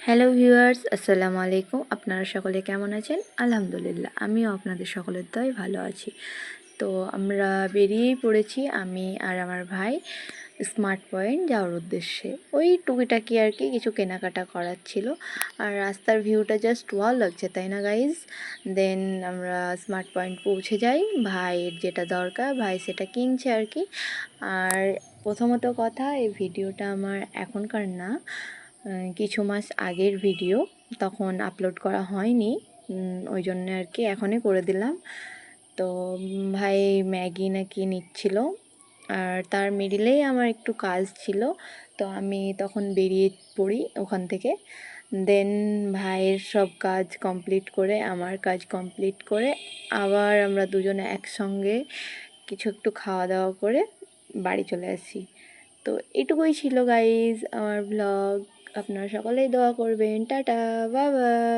Hello viewers, আসসালামু আলাইকুম। আপনারা সকলে কেমন আছেন? আলহামদুলিল্লাহ, আমিও আপনাদের সকলের দয়ায় ভালো আছি। তো আমরা বেরিয়েই পড়েছি, আমি আর আমার ভাই স্মার্ট পয়েন্ট যাওয়ার উদ্দেশ্যে। ওই টুকিটাকি আর কি কিছু কেনাকাটা করার ছিল। আর রাস্তার ভিউটা জাস্ট ওয়াও লাগছে, তাই না গাইজ? দেন আমরা স্মার্ট পয়েন্ট পৌঁছে যাই। ভাইয়ের যেটা দরকার ভাই সেটা কিনছে আর কি। আর প্রথমত কথা, এই ভিডিওটা আমার এখনকার না, কিছু মাস আগের ভিডিও, তখন আপলোড করা হয়নি। ওই জন্য আর কি এখনই করে দিলাম। তো ভাই ম্যাগি নাকি নিচ্ছিল, আর তার মিডিলেই আমার একটু কাজ ছিল, তো আমি তখন বেরিয়ে পড়ি ওখান থেকে। দেন ভাইয়ের সব কাজ কমপ্লিট করে আমার কাজ কমপ্লিট করে আবার আমরা দুজনে একসঙ্গে কিছু একটু খাওয়া দাওয়া করে বাড়ি চলে আসি। তো এটুকুই ছিল গাইজ আমার ব্লগ। আপনারা সকলেই দোয়া করবেন। Tata, bye bye.